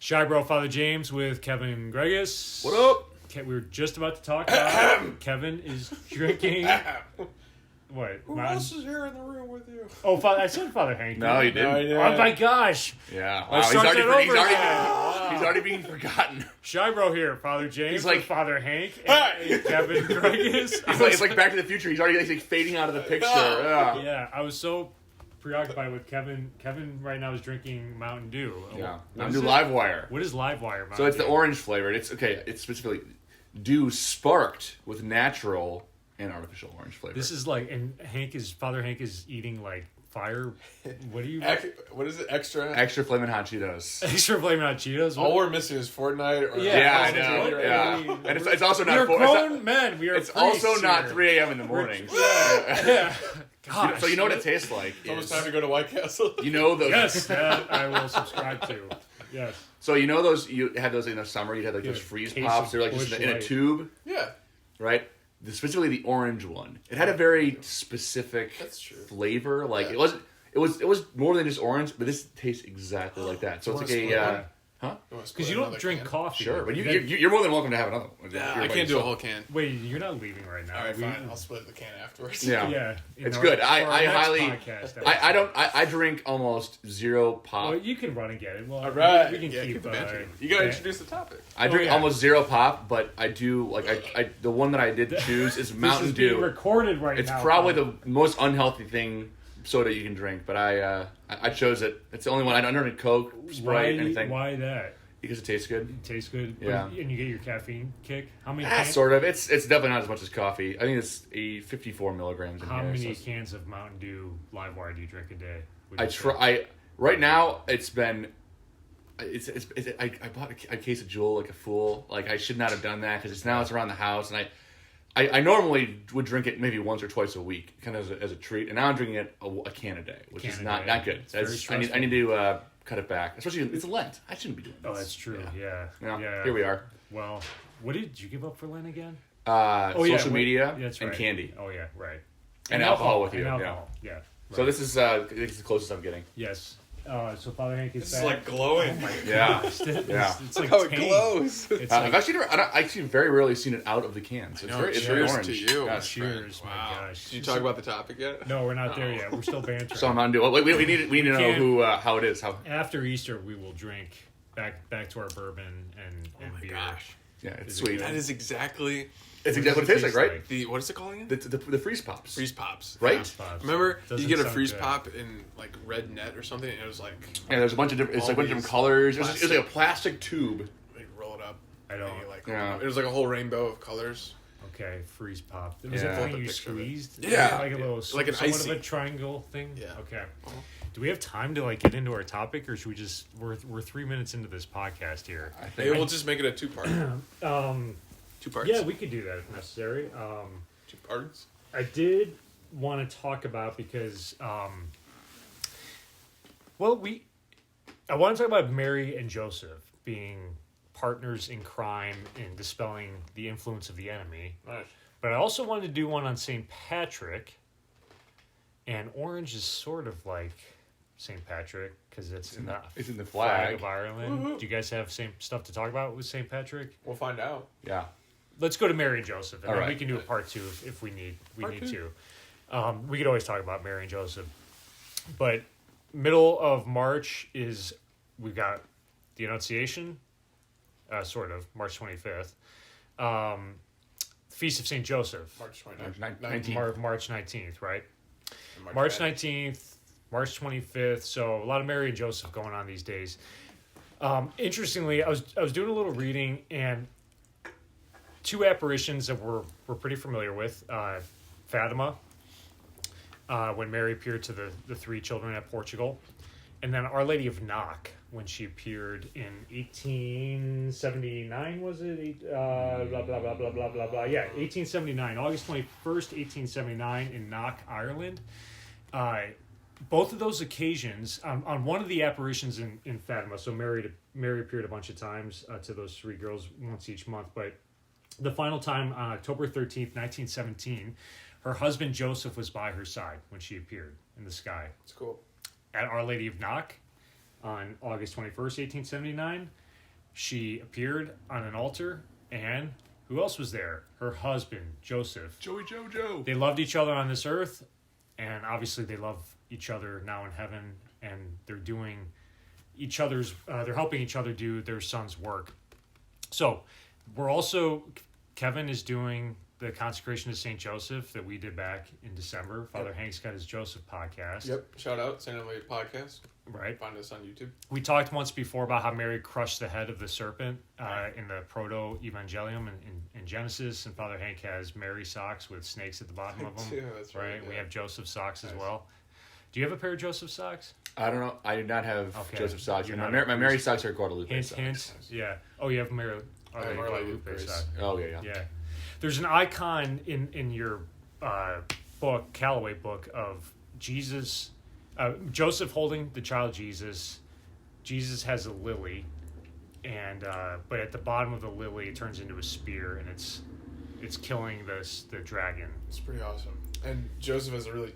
Shy Bro Father James with Kevin Gregus. What up? We were just about to talk about Kevin is drinking. What? Who else is here in the room with you? Oh, I said Father Hank. No, you didn't. Oh my gosh. Yeah. Let's He's start already, that over he's already being forgotten. Shy Bro here, Father James He's like- with Father Hank and Kevin Gregus. It's like Back to the Future. He's already like fading out of the picture. Yeah. Yeah, I was so preoccupied with Kevin. Kevin right now is drinking Mountain Dew. Yeah. What I'm is do it? Livewire. What is Livewire Mountain So it's the Dew? orange flavored. It's okay. It's specifically dew sparked with natural and artificial orange flavor. This is like, and Father Hank is eating like fire. What do you? What is it? Extra? extra flaming hot Cheetos. Extra flaming hot Cheetos. All we're missing is Fortnite. Or Yeah, I Yeah, know. right. Yeah, and it's also We are not. grown men. We are. It's also priests not here. 3 a.m. in the morning. Yeah. Gosh. So you know what it tastes like? It's almost is- time to go to White Castle. You know those. Yes, that I will subscribe to. Yes. So you know those. You had those in the summer. You had like Yeah, those freeze case pops. of They're like just Busch in a Light. tube, Yeah, right? Specifically the orange one. It had a very specific That's true. flavor. Like Yeah. it wasn't. It was more than just orange, but this tastes exactly like that. So it's like a. Because you don't drink coffee. Sure, but Then- you're more than welcome to have another one. Nah, You're I by can't do a yourself. whole can. Wait, you're not leaving right now. All right, We- fine. I'll split the can afterwards. Yeah. Yeah, It's in good. for our I next highly. podcast I don't. episode. I drink almost zero pop. Well, you can run and get it. Well, All right. we can Yeah, keep. the banter. Uh, You gotta yeah. introduce the topic. I drink yeah. almost zero pop, but I do like I the one that I did choose is Mountain This is being Dew. recorded right It's now. probably the most unhealthy thing soda you can drink, but I chose it. It's the only one. I don't drink Coke, Sprite, anything Why that? because it tastes good. It tastes good. Yeah. And you get your caffeine kick. How many? Sort of. It's definitely not as much as coffee. I think it's 54 milligrams in How here. many so it's- cans of Mountain Dew Livewire do you drink a day? Would I you say? try. Right now, it's been. I bought a case of Jewel like a fool. Like I should not have done that because now it's around the house, and I normally would drink it maybe once or twice a week, kind of as a treat, and now I'm drinking it a can a day, which is Can a not day. good. It's very I need to cut it back, especially it's Lent. I shouldn't be doing this. Oh, that's true. Yeah. Yeah. Here we are. Well, what did you give up for Lent again? Social media That's and right. candy Oh yeah, right. and alcohol with and you. alcohol. Yeah. So this is the closest I'm getting. Yes. So Father Hank is This back. is like glowing. Yeah. It's Yeah. It's Look like how it tang. glows. It's I've like, actually never. I've actually very rarely seen it out of the can. So it's very cheers orange. to you. Yes. cheers, my Wow. gosh. Did you talk about the topic yet? No, we're not there yet. We're still bantering. So I'm on to. We need to know can't- who how it is. How After Easter, we will drink back to our bourbon and my beer. gosh. yeah, it's Is it sweet. good? That is exactly It's exactly what it tastes like, right? like? the what is it called again? The freeze pops. Freeze pops. Right? Yeah. Pops. Remember, Doesn't you get a sound freeze good. pop in like red net or something, and it was like Yeah, there's a bunch of different. It's All like a bunch of different these colors. It was plastic- like a plastic tube. like roll it up. I don't- and you, like Yeah. it was like a whole rainbow of colors. Okay, freeze pop. Was Yeah. it the thing The you picture of it. squeezed? Yeah. Like a little, Like an somewhat icy. of a triangle thing? Yeah. Okay. Do we have time to like get into our topic, or should we just? We're 3 minutes into this podcast here. I Maybe think. we'll just make it a two-part. Um, 2 parts. yeah, we could do that if necessary. 2 parts. I did want to talk about because, well, I want to talk about Mary and Joseph being partners in crime and dispelling the influence of the enemy. Nice. But I also wanted to do one on St. Patrick, and orange is sort of like St. Patrick because it's in the flag. of Ireland. Woohoo. Do you guys have same stuff to talk about with St. Patrick? We'll find out. Yeah. Let's go to Mary and Joseph, and All then right. we can do a part 2 if we need Part two. to. We could always talk about Mary and Joseph, but middle of March we've got the Annunciation, sort of March 25th, Feast of Saint Joseph, March 19th. 29th. March 19th, right? And March 19th, March 25th. So a lot of Mary and Joseph going on these days. Interestingly, I was doing a little reading, and 2 apparitions that we're pretty familiar with. Fatima, when Mary appeared to the 3 children at Portugal. And then Our Lady of Knock, when she appeared in 1879, was it? Blah, blah, blah, blah, blah, blah, blah. Yeah, 1879. August 21st, 1879 in Knock, Ireland. Both of those occasions, on one of the apparitions in Fatima, so Mary appeared a bunch of times to those 3 girls, once each month, but the final time, on October 13th, 1917, her husband Joseph was by her side when she appeared in the sky. It's cool. At Our Lady of Knock, on August 21st, 1879, she appeared on an altar, and who else was there? Her husband, Joseph. Joey Jojo. They loved each other on this earth, and obviously they love each other now in heaven, and they're doing they're helping each other do their son's work. So Kevin is doing the consecration of St. Joseph that we did back in December. Father Hank's got his Joseph podcast. Yep. Shout out St. Emily Podcast. Right. Find us on YouTube. We talked once before about how Mary crushed the head of the serpent in the Proto-Evangelium in Genesis, and Father Hank has Mary socks with snakes at the bottom of them. Yeah, that's right. We Yeah. have Joseph socks as Nice. well. Do you have a pair of Joseph socks? I don't know. I do not have Okay. Joseph socks. You're My, not Mar- a my Mary socks are Guadalupe Hint, socks. hint. Yeah. Oh, you have Mary. I have Guadalupe socks. Oh yeah. Yeah. There's an icon in your book, Callaway book, of Jesus, Joseph holding the child Jesus. Jesus has a lily, and but at the bottom of the lily, it turns into a spear, and it's killing the dragon. It's pretty awesome. And Joseph has a really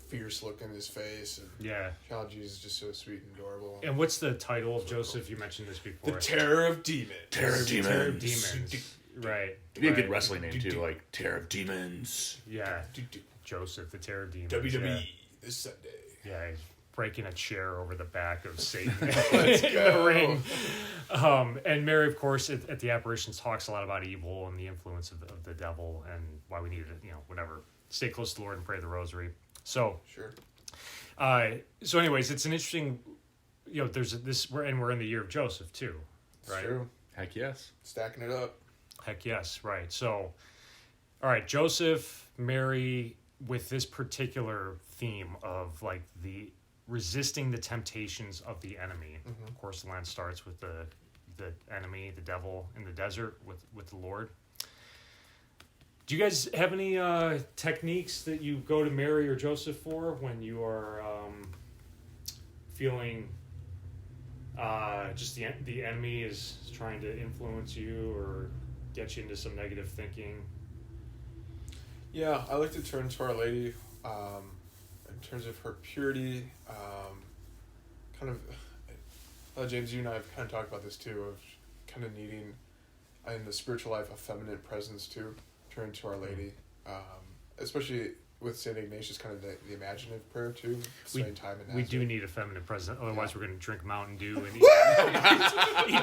fierce look in his face, and Yeah. child Jesus is just so sweet and adorable. And what's the title of Joseph? You mentioned this before. The Terror of Demons. Terror of Demons. Terror of Demons. Right. It'd be a good right. wrestling name too, like Terror of Demons. Yeah. Joseph, the Terror of Demons. WWE this Sunday. Yeah, he's breaking a chair over the back of Satan Let's in the go. ring. And Mary, of course, at the apparitions talks a lot about evil and the influence of the devil and why we need to, whatever, stay close to the Lord and pray the rosary. So, Sure. anyways, it's an interesting, there's we're in the year of Joseph too, It's right? true. Heck yes. Stacking it up. Heck yes, right. So, all right, Joseph, Mary, with this particular theme of like the resisting the temptations of the enemy. Mm-hmm. Of course, the line starts with the enemy, the devil in the desert with the Lord. Do you guys have any techniques that you go to Mary or Joseph for when you are feeling just the enemy is trying to influence you or get you into some negative thinking? Yeah, I like to turn to Our Lady in terms of her purity. James, you and I have kind of talked about this too, of kind of needing in the spiritual life a feminine presence too. Turn to Our Lady, especially with St. Ignatius, kind of the imaginative prayer too. Spending time in We Nazareth. do need a feminine presence, otherwise Yeah. we're going to drink Mountain Dew and eat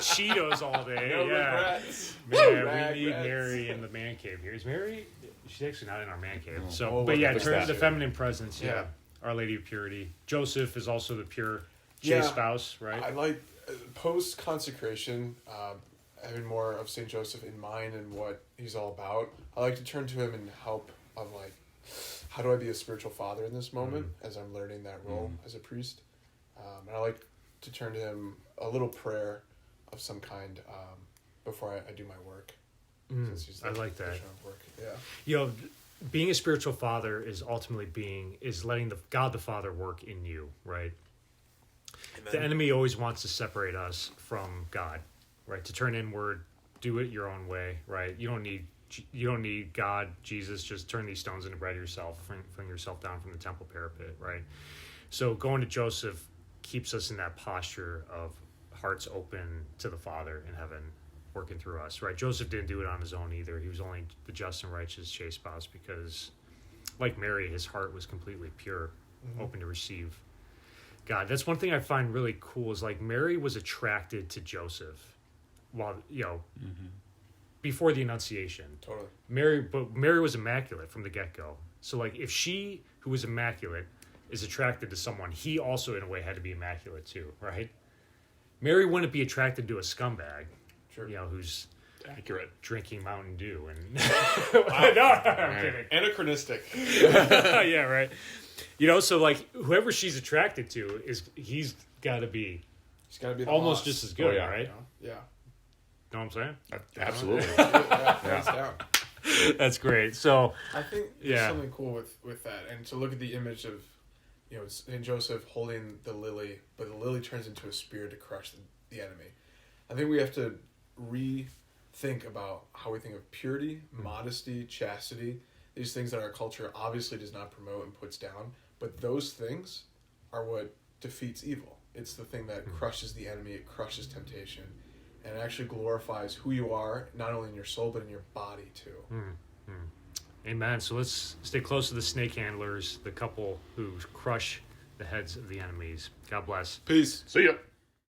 Cheetos all day. No yeah. regrets. Man, we need Regrets. Mary in the man cave here. Is Mary? She's actually not in our man cave. No. So, Oh, but yeah, what's turn that? the feminine presence. Yeah. Yeah. Our Lady of Purity. Joseph is also the pure chaste Yeah. spouse, right? I like post consecration, having more of Saint Joseph in mind and what he's all about. I like to turn to him in help of like, how do I be a spiritual father in this moment as I'm learning that role as a priest, and I like to turn to him a little prayer of some kind before I do my work. Since he's I like that. vision of work. Yeah. Being a spiritual father is ultimately letting God the Father work in you, right? The enemy always wants to separate us from God, right? To turn inward, do it your own way, right? You don't need God, Jesus. Just turn these stones into bread yourself, fling yourself down from the temple parapet, right? So going to Joseph keeps us in that posture of hearts open to the Father in heaven, working through us, right? Joseph didn't do it on his own either. He was only the just and righteous chaste spouse because, like Mary, his heart was completely pure, open to receive God. That's one thing I find really cool is like Mary was attracted to Joseph while, before the Annunciation. Totally. Mary was immaculate from the get-go. So like if she, who was immaculate, is attracted to someone, he also in a way had to be immaculate too, right? Mary wouldn't be attracted to a scumbag, Sure. who's Accurate. drinking Mountain Dew and no, I'm kidding. Anachronistic. Yeah, right. So like whoever she's attracted to he's got to be He's got to be the almost boss, just as good, Oh, yeah. right? Yeah. Know what I'm saying? Absolutely. Yeah. Hands down. That's great. So I think there's Yeah. something cool with that, and to look at the image of, Saint Joseph holding the lily, but the lily turns into a spear to crush the enemy. I think we have to rethink about how we think of purity, modesty, chastity, these things that our culture obviously does not promote and puts down, but those things are what defeats evil. It's the thing that crushes the enemy, it crushes temptation. and it actually glorifies who you are, not only in your soul but in your body too. Amen. So let's stay close to the snake handlers, the couple who crush the heads of the enemies. God bless. Peace. See ya.